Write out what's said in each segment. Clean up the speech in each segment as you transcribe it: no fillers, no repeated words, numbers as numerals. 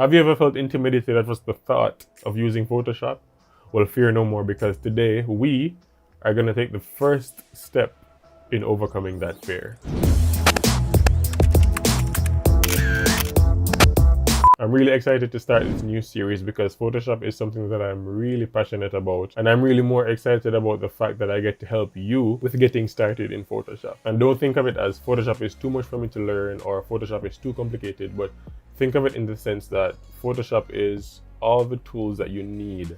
Have you ever felt intimidated at just the thought of using Photoshop? Well, fear no more, because today we are going to take the first step in overcoming that fear. I'm really excited to start this new series because Photoshop is something that I'm really passionate about, and I'm really more excited about the fact that I get to help you with getting started in Photoshop. And don't think of it as Photoshop is too much for me to learn or Photoshop is too complicated, but think of it in the sense that Photoshop is all the tools that you need.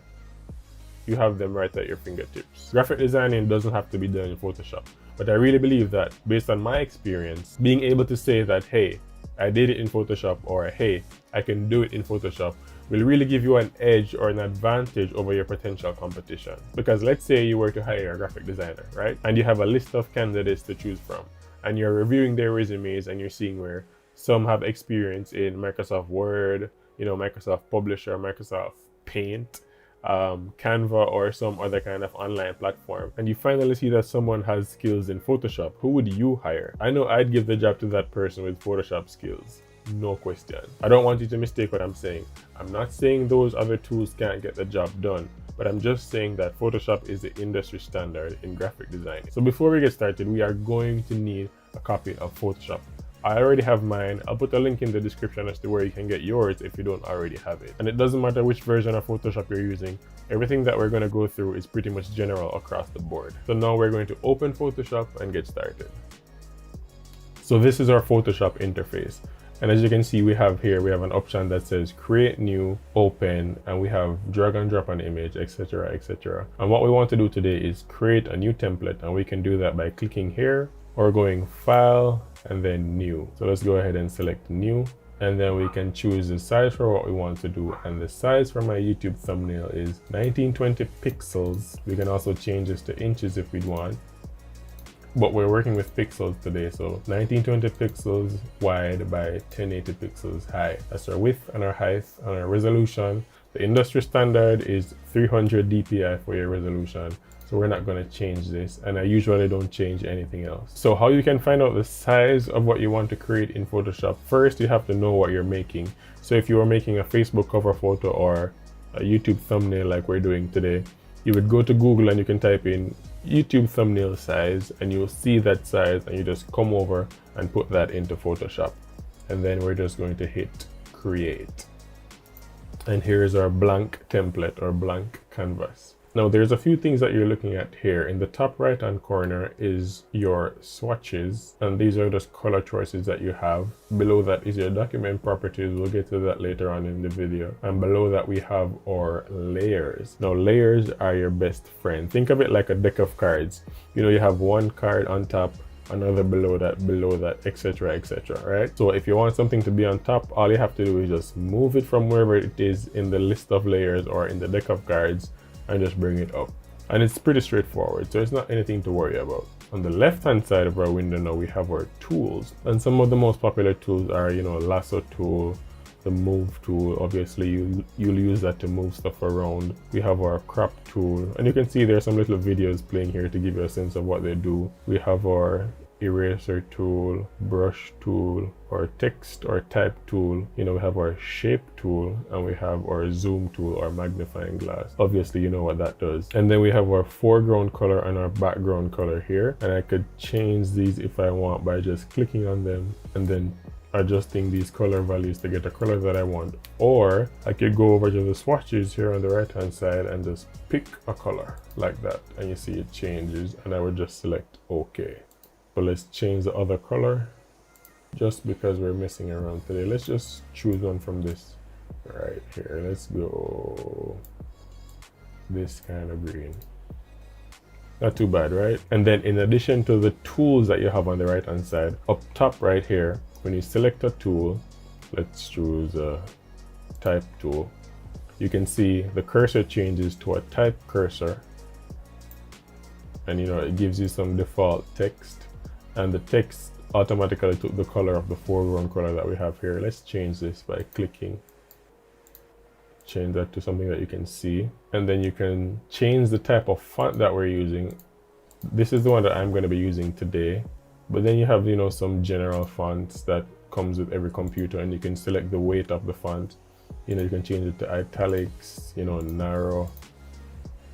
You have them right at your fingertips. Graphic designing doesn't have to be done in Photoshop, but I really believe that based on my experience, being able to say that, hey, I did it in Photoshop, or hey, I can do it in Photoshop, will really give you an edge or an advantage over your potential competition. Because let's say you were to hire a graphic designer, right? And you have a list of candidates to choose from, and you're reviewing their resumes and you're seeing where some have experience in Microsoft Word, Microsoft Publisher, Microsoft Paint, Canva, or some other kind of online platform, and you finally see that someone has skills in Photoshop. Who would you hire? I know I'd give the job to that person with Photoshop skills, no question. I don't want you to mistake what I'm saying. I'm not saying those other tools can't get the job done, but I'm just saying that Photoshop is the industry standard in graphic design. So before we get started, we are going to need a copy of Photoshop. I already have mine. I'll put a link in the description as to where you can get yours if you don't already have it. And it doesn't matter which version of Photoshop you're using. Everything that we're going to go through is pretty much general across the board. So now we're going to open Photoshop and get started. So this is our Photoshop interface. And as you can see, we have an option that says create new, open, and we have drag and drop an image, etc, etc. And what we want to do today is create a new template, and we can do that by clicking here or going file and then new. So let's go ahead and select new, and then we can choose the size for what we want to do. And the size for my YouTube thumbnail is 1920 pixels. We can also change this to inches if we'd want, but we're working with pixels today, so 1920 pixels wide by 1080 pixels high. That's our width and our height and our resolution. The industry standard is 300 dpi for your resolution, so we're not going to change this, and I usually don't change anything else. So how you can find out the size of what you want to create in Photoshop: first, you have to know what you're making. So if you were making a Facebook cover photo or a YouTube thumbnail like we're doing today, you would go to Google and you can type in YouTube thumbnail size, and you'll see that size, and you just come over and put that into Photoshop, and then we're just going to hit create. And here's our blank template or blank canvas. Now there's a few things that you're looking at here. In the top right hand corner is your swatches, and these are just color choices that you have. Below that is your document properties. We'll get to that later on in the video. And below that we have our layers. Now layers are your best friend. Think of it like a deck of cards. You have one card on top, another below that, etc, etc, right? So if you want something to be on top, all you have to do is just move it from wherever it is in the list of layers or in the deck of cards and just bring it up. And it's pretty straightforward, so it's not anything to worry about. On the left hand side of our window now we have our tools, and some of the most popular tools are lasso tool, the move tool. Obviously you'll use that to move stuff around. We have our crop tool, and you can see there's some little videos playing here to give you a sense of what they do. We have our eraser tool, brush tool, or text or type tool. We have our shape tool, and we have our zoom tool or magnifying glass. Obviously you know what that does. And then we have our foreground color and our background color here, and I could change these if I want by just clicking on them and then adjusting these color values to get a color that I want. Or I could go over to the swatches here on the right hand side and just pick a color like that, and you see it changes, and I would just select OK. So let's change the other color just because we're messing around today. Let's just choose one from this right here. Let's go this kind of green. Not too bad, right? And then in addition to the tools that you have on the right hand side, up top right here, when you select a tool, let's choose a type tool, you can see the cursor changes to a type cursor, and it gives you some default text, and the text automatically took the color of the foreground color that we have here. Let's change this by clicking, change that to something that you can see, and then you can change the type of font that we're using. This is the one that I'm going to be using today, but then you have some general fonts that comes with every computer, and you can select the weight of the font You know, you can change it to italics, you know, narrow,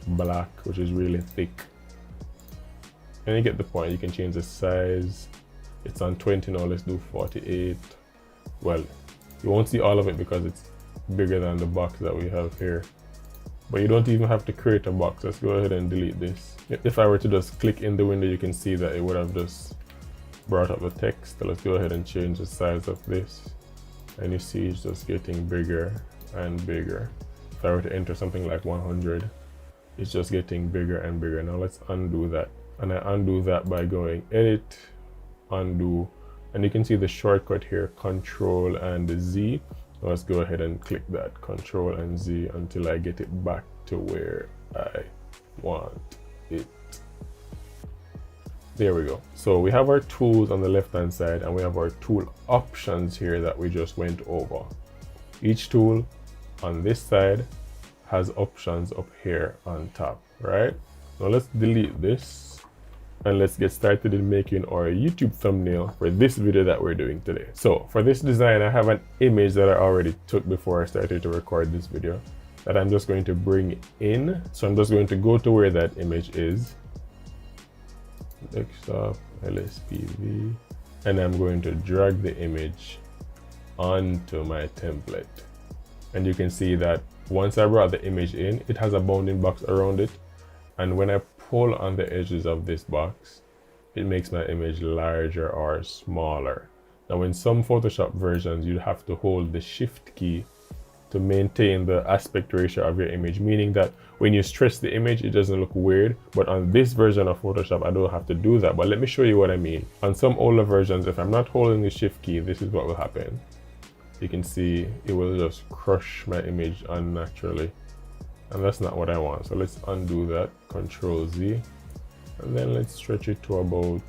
black, which is really thick. And you get the point. You can change the size. It's on 20 now, let's do 48. Well, you won't see all of it because it's bigger than the box that we have here. But you don't even have to create a box. Let's go ahead and delete this. If I were to just click in the window, you can see that it would have just brought up the text. So let's go ahead and change the size of this. And you see it's just getting bigger and bigger. If I were to enter something like 100, it's just getting bigger and bigger. Now let's undo that. And I undo that by going edit, undo, and you can see the shortcut here, Control and Z. Let's go ahead and click that, Control and Z, until I get it back to where I want it. There we go. So we have our tools on the left hand side and we have our tool options here that we just went over. Each tool on this side has options up here on top, right? Now let's delete this and let's get started in making our YouTube thumbnail for this video that we're doing today. So for this design, I have an image that I already took before I started to record this video that I'm just going to bring in. So I'm just going to go to where that image is, desktop, LSPV, and I'm going to drag the image onto my template. And you can see that once I brought the image in, it has a bounding box around it. And when I pull on the edges of this box, it makes my image larger or smaller. Now in some Photoshop versions, you have to hold the Shift key to maintain the aspect ratio of your image, meaning that when you stretch the image, it doesn't look weird. But on this version of Photoshop, I don't have to do that. But let me show you what I mean. On some older versions, if I'm not holding the Shift key, this is what will happen. You can see it will just crush my image unnaturally. And that's not what I want. So let's undo that, Control Z, and then let's stretch it to about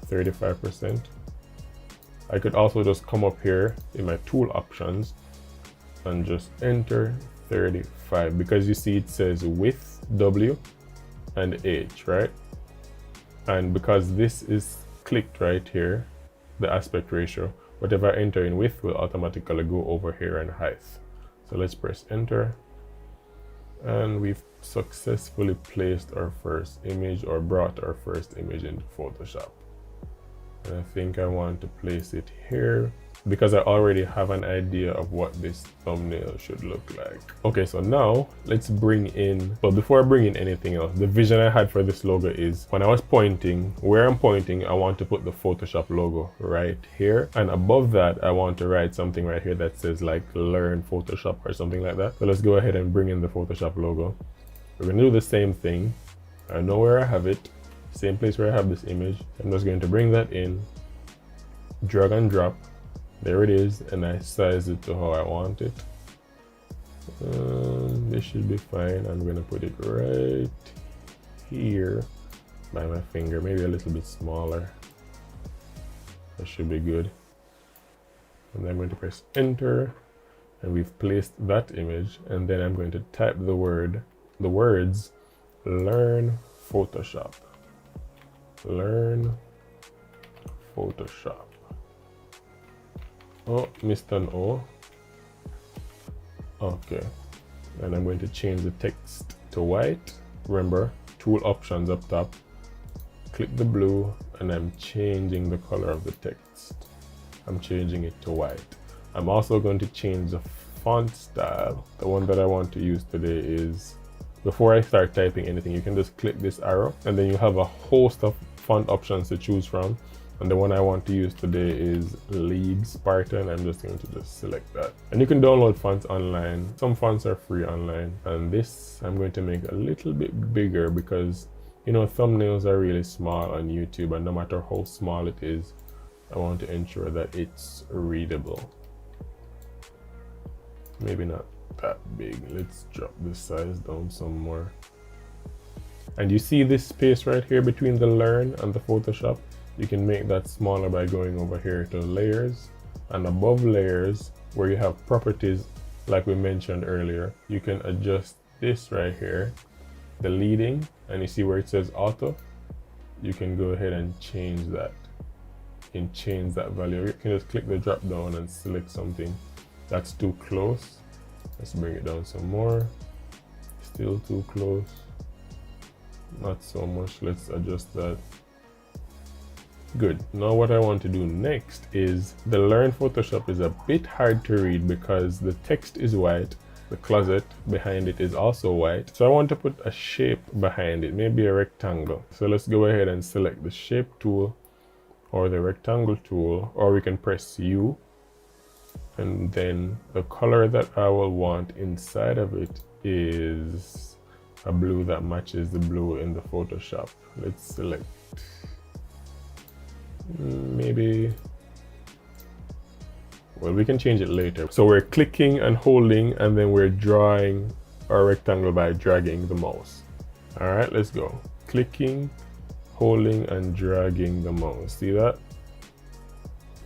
35%. I could also just come up here in my tool options and just enter 35, because you see it says width W and H, right? And because this is clicked right here, the aspect ratio, whatever I enter in width will automatically go over here in height. So let's press enter. And we've successfully placed our first image, or brought our first image into Photoshop. And I think I want to place it here because I already have an idea of what this thumbnail should look like. Okay, so now let's bring in, well, before I bring in anything else, the vision I had for this logo is when I was pointing, where I'm pointing, I want to put the Photoshop logo right here. And above that, I want to write something right here that says like learn Photoshop or something like that. So let's go ahead and bring in the Photoshop logo. We're gonna do the same thing. I know where I have it, same place where I have this image. I'm just going to bring that in, drag and drop. There it is, and I size it to how I want it. This should be fine. I'm gonna put it right here by my finger, maybe a little bit smaller. That should be good. And then I'm going to press enter, and we've placed that image. And then I'm going to type the words, learn Photoshop. Learn Photoshop. Oh, missed an O. Okay. And I'm going to change the text to white. Remember, tool options up top. Click the blue, and I'm changing the color of the text. I'm changing it to white. I'm also going to change the font style. The one that I want to use today is, before I start typing anything, you can just click this arrow, and then you have a host of font options to choose from. And the one I want to use today is League Spartan. I'm just going to just select that. And you can download fonts online. Some fonts are free online. And this I'm going to make a little bit bigger because, you know, thumbnails are really small on YouTube, and no matter how small it is, I want to ensure that it's readable. Maybe not that big. Let's drop the size down some more. And you see this space right here between the learn and the Photoshop? You can make that smaller by going over here to layers, and above layers where you have properties like we mentioned earlier, you can adjust this right here, the leading, and you see where it says auto, you can go ahead and change that. You can change that value. You can just click the drop down and select something That's too close. Let's bring it down some more. Still too close. Not so much. Let's adjust that. Good. Now what I want to do next is the Learn Photoshop is a bit hard to read because the text is white. The closet behind it is also white. So I want to put a shape behind it, maybe a rectangle. So let's go ahead and select the shape tool or the rectangle tool, or we can press U. And then the color that I will want inside of it is a blue that matches the blue in the Photoshop. Let's select maybe, well, we can change it later. So we're clicking and holding, and then we're drawing our rectangle by dragging the mouse. All right, let's go. Clicking, holding, and dragging the mouse. See that?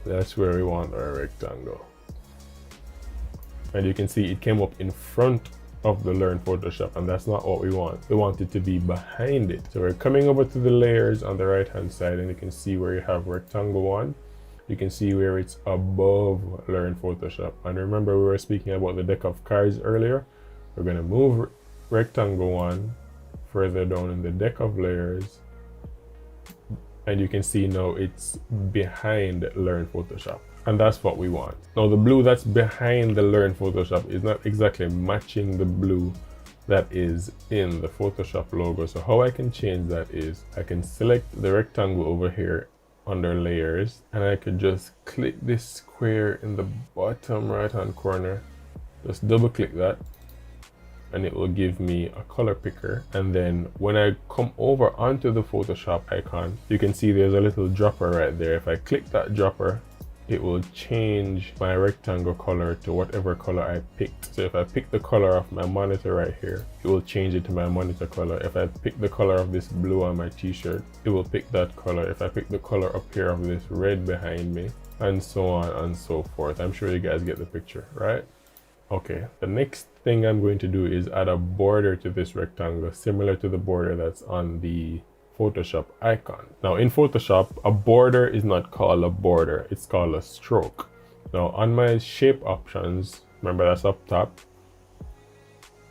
That's where we want our rectangle. And you can see it came up in front of the Learn Photoshop, and that's not what we want. We want it to be behind it. So we're coming over to the layers on the right hand side, and you can see where you have rectangle 1. You can see where it's above Learn Photoshop. And remember, we were speaking about the deck of cards earlier. We're going to move rectangle 1 further down in the deck of layers, and you can see now it's behind Learn Photoshop. And that's what we want. Now the blue that's behind the Learn Photoshop is not exactly matching the blue that is in the Photoshop logo. So how I can change that is I can select the rectangle over here under layers, and I could just click this square in the bottom right hand corner. Just double click that, and it will give me a color picker. And then when I come over onto the Photoshop icon, you can see there's a little dropper right there. If I click that dropper, it will change my rectangle color to whatever color I picked. So if I pick the color of my monitor right here, it will change it to my monitor color. If I pick the color of this blue on my t-shirt, it will pick that color. If I pick the color up here of this red behind me, and so on and so forth. I'm sure you guys get the picture, right? Okay, the next thing I'm going to do is add a border to this rectangle, similar to the border that's on the Photoshop icon. Now in Photoshop, a border is not called a border, it's called a stroke. Now on my shape options, remember that's up top,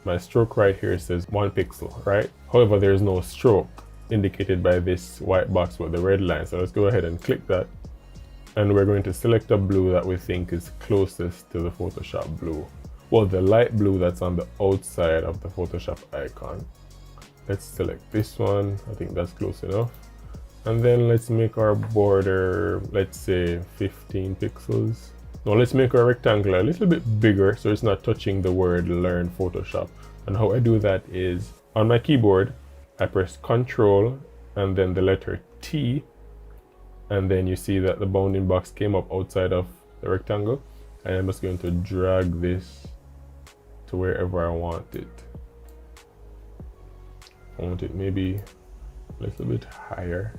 my stroke right here says 1 pixel, right? However, there's no stroke indicated by this white box with the red line. So let's go ahead and click that, and we're going to select a blue that we think is closest to the Photoshop blue. Well, the light blue that's on the outside of the Photoshop icon. Let's select this one. I think that's close enough. And then let's make our border, let's say 15 pixels. Now let's make our rectangle a little bit bigger so it's not touching the word Learn Photoshop. And how I do that is on my keyboard, I press Control and then the letter T. And then you see that the bounding box came up outside of the rectangle. And I'm just going to drag this to wherever I want it. I want it maybe a little bit higher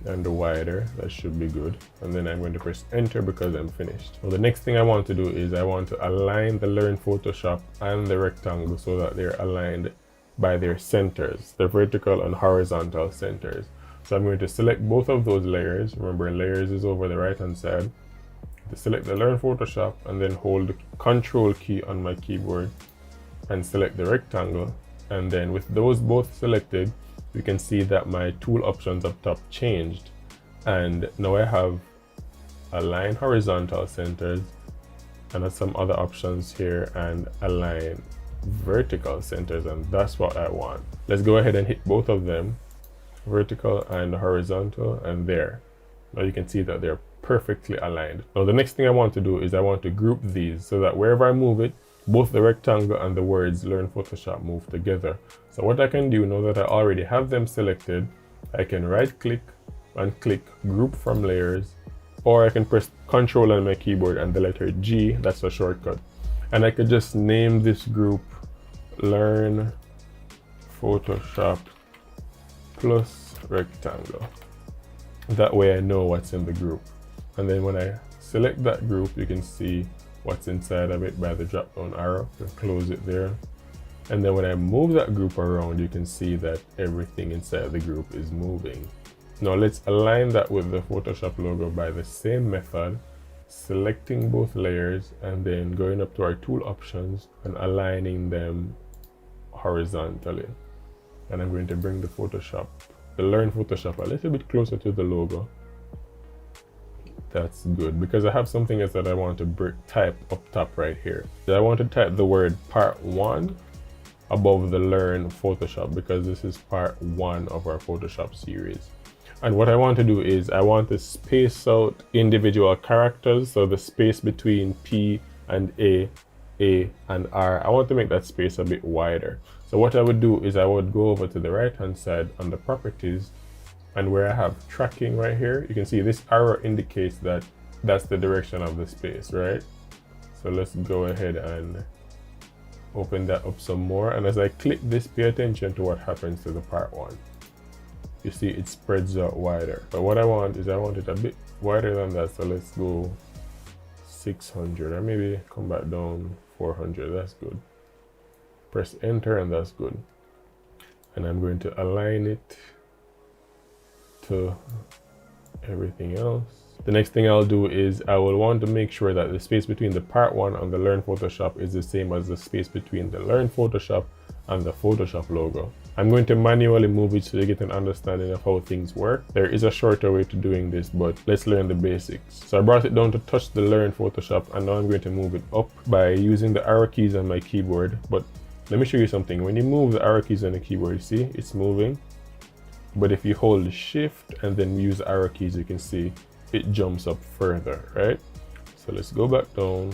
and wider. That should be good. And then I'm going to press enter because I'm finished. Well, the next thing I want to do is I want to align the Learn Photoshop and the rectangle so that they're aligned by their centers, the vertical and horizontal centers. So I'm going to select both of those layers. Remember, layers is over the right hand side. To select the Learn Photoshop and then hold the Control key on my keyboard and select the rectangle. And then with those both selected, you can see that my tool options up top changed. And now I have align horizontal centers and some other options here and align vertical centers, and that's what I want. Let's go ahead and hit both of them, vertical and horizontal, and there. Now you can see that they're perfectly aligned. Now the next thing I want to do is I want to group these so that wherever I move it, both the rectangle and the words Learn Photoshop move together. So what I can do now that I already have them selected, I can right click and click Group from Layers, or I can press Control on my keyboard and the letter G, that's a shortcut. And I could just name this group Learn Photoshop plus Rectangle. That way I know what's in the group. And then when I select that group, you can see what's inside of it by the drop down arrow. You close it there. And then when I move that group around, you can see that everything inside the group is moving. Now let's align that with the Photoshop logo by the same method. selecting both layers and then going up to our tool options and aligning them horizontally. And I'm going to bring the Learn Photoshop a little bit closer to the logo. That's good, because I have something else that I want to type up top right here. I want to type the word part 1 above the Learn Photoshop, because this is part 1 of our Photoshop series. And what I want to do is I want to space out individual characters, so the space between P and A and R, I want to make that space a bit wider. So what I would do is I would go over to the right hand side on the properties, and where I have tracking right here, you can see this arrow indicates that that's the direction of the space, right? So let's go ahead and open that up some more. And as I click this, pay attention to what happens to the part 1. You see it spreads out wider. But what I want is I want it a bit wider than that. So let's go 600, or maybe come back down 400. That's good. Press enter, and that's good. And I'm going to align it to everything else. The next thing I'll do is I will want to make sure that the space between the part 1 and the Learn Photoshop is the same as the space between the Learn Photoshop and the Photoshop logo. I'm going to manually move it so you get an understanding of how things work. There is a shorter way to doing this, but let's learn the basics. So I brought it down to touch the Learn Photoshop, and now I'm going to move it up by using the arrow keys on my keyboard. But let me show you something. When you move the arrow keys on the keyboard, you see it's moving. But if you hold shift and then use the arrow keys, you can see it jumps up further, right? So let's go back down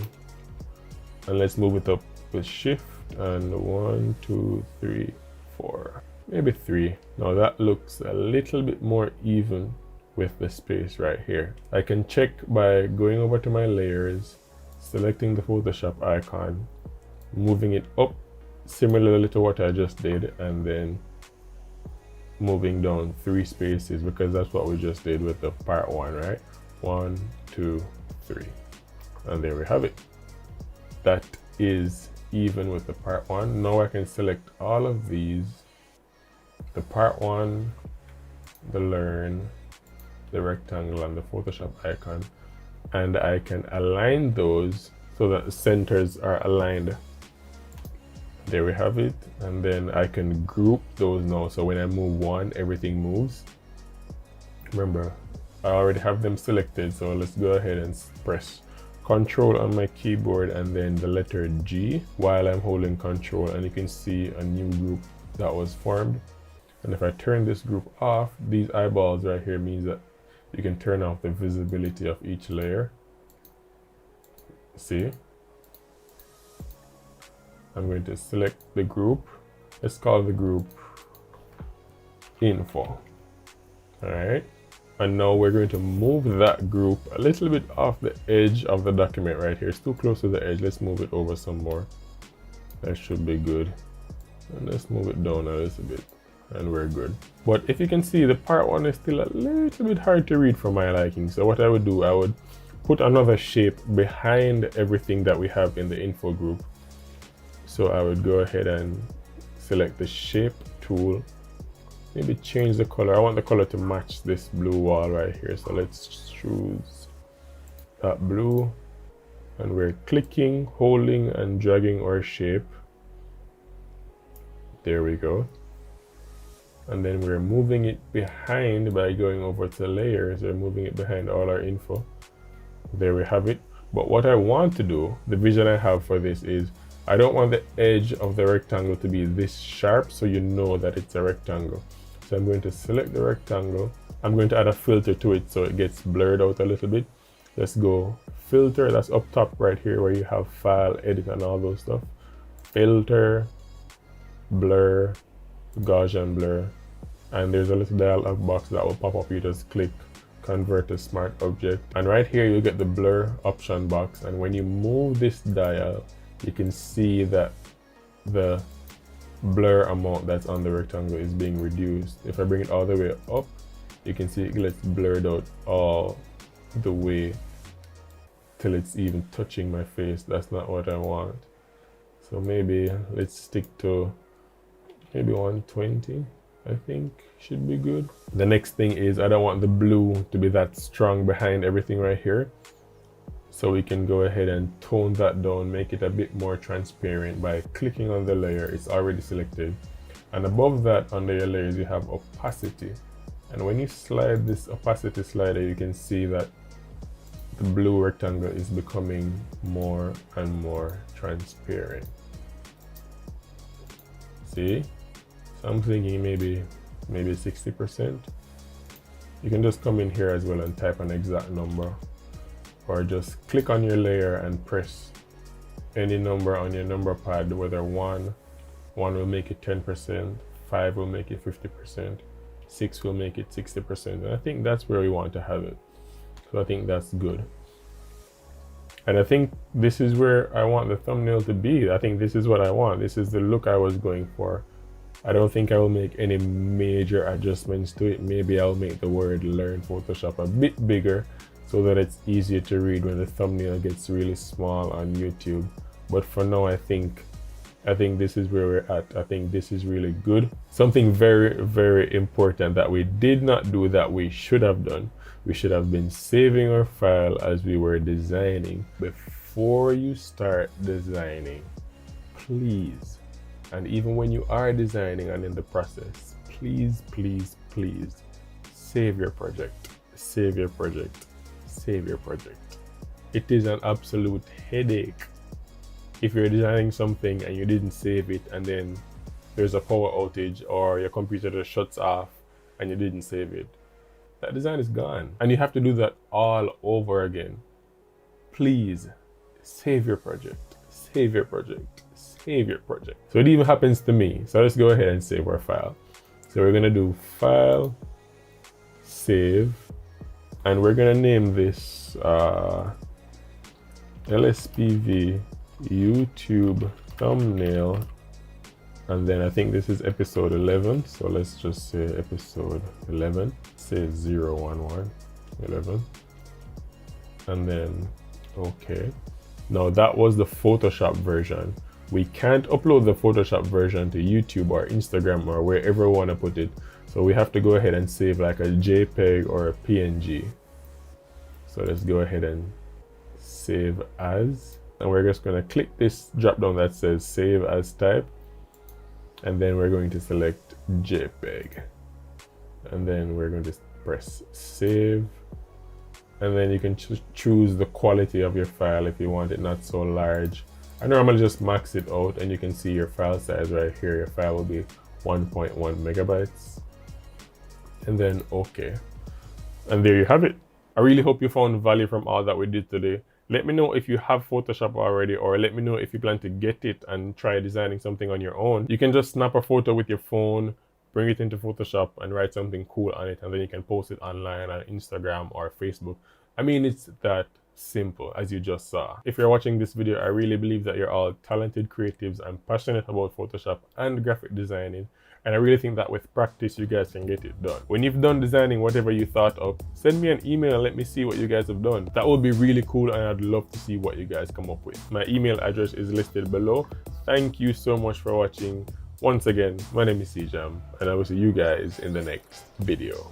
and let's move it up with shift, and 1, 2, 3, 4, maybe 3. Now that looks a little bit more even with the space right here. I can check by going over to my layers, selecting the Photoshop icon, moving it up similarly to what I just did, and then moving down 3 spaces, because that's what we just did with the part 1, right? 1, 2, 3, and there we have it. That is even with the part 1. Now I can select all of these, the part 1, the Learn, the rectangle, and the Photoshop icon, and I can align those so that the centers are aligned. There we have it. And then I can group those now, so when I move one, everything moves. Remember, I already have them selected, so let's go ahead and press Control on my keyboard and then the letter G while I'm holding Control, and you can see a new group that was formed. And if I turn this group off, these eyeballs right here means that you can turn off the visibility of each layer. See? I'm going to select the group. Let's call the group Info. All right. And now we're going to move that group a little bit off the edge of the document right here. It's too close to the edge. Let's move it over some more. That should be good. And let's move it down a little bit. And we're good. But if you can see, the part one is still a little bit hard to read for my liking. So what I would do, I would put another shape behind everything that we have in the info group. So I would go ahead and select the shape tool. Maybe change the color. I want the color to match this blue wall right here. So let's choose that blue. And we're clicking, holding, and dragging our shape. There we go. And then we're moving it behind by going over to layers. We're moving it behind all our info. There we have it. But what I want to do, the vision I have for this is, I don't want the edge of the rectangle to be this sharp so you know that it's a rectangle. So I'm going to select the rectangle. I'm going to add a filter to it so it gets blurred out a little bit. Let's go filter, that's up top right here where you have file, edit, and all those stuff. Filter, blur, Gaussian blur, and there's a little dialog box that will pop up. You just click convert to smart object, and right here you'll get the blur option box, and when you move this dial you can see that the blur amount that's on the rectangle is being reduced. If I bring it all the way up, you can see it gets blurred out all the way till it's even touching my face. That's not what I want. So maybe let's stick to maybe 120, I think should be good. The next thing is I don't want the blue to be that strong behind everything right here. So we can go ahead and tone that down, make it a bit more transparent by clicking on the layer. It's already selected. And above that, under your layers, you have opacity. And when you slide this opacity slider, you can see that the blue rectangle is becoming more and more transparent. See? So I'm thinking maybe 60%. You can just come in here as well and type an exact number, or just click on your layer and press any number on your number pad, whether 1 will make it 10%, 5 will make it 50%, 6 will make it 60%. And I think that's where we want to have it. So I think that's good. And I think this is where I want the thumbnail to be. I think this is what I want. This is the look I was going for. I don't think I will make any major adjustments to it. Maybe I'll make the word learn Photoshop a bit bigger so that it's easier to read when the thumbnail gets really small on YouTube. But for now, I think this is where we're at. I think this is really good. Something very, very important that we did not do that we should have done. We should have been saving our file as we were designing. Before you start designing, please, and even when you are designing and in the process, please, please, please save your project. Save your project. Save your project. It is an absolute headache if you're designing something and you didn't save it, and then there's a power outage or your computer just shuts off and you didn't save it. That design is gone. And you have to do that all over again. Please save your project. Save your project. Save your project. So it even happens to me. So let's go ahead and save our file. So we're gonna do File, Save, and we're gonna name this LSPV YouTube thumbnail. And then I think this is episode 11. So let's just say episode 11. Say 011, 11. And then, okay. Now that was the Photoshop version. We can't upload the Photoshop version to YouTube or Instagram or wherever we want to put it. So we have to go ahead and save like a JPEG or a PNG. So let's go ahead and save as. And we're just going to click this drop down that says save as type. And then we're going to select JPEG. And then we're going to press save. And then you can choose the quality of your file if you want it not so large. I normally just max it out, and you can see your file size right here. Your file will be 1.1 megabytes. And then okay. And there you have it. I really hope you found value from all that we did today. Let me know if you have Photoshop already, or let me know if you plan to get it and try designing something on your own. You can just snap a photo with your phone, bring it into Photoshop and write something cool on it, and then you can post it online on Instagram or Facebook. I mean, it's that simple, as you just saw. If you're watching this video, I really believe that you're all talented creatives and passionate about Photoshop and graphic designing. And I really think that with practice, you guys can get it done. When you've done designing whatever you thought of, send me an email and let me see what you guys have done. That would be really cool, and I'd love to see what you guys come up with. My email address is listed below. Thank you so much for watching. Once again, my name is CJam, and I will see you guys in the next video.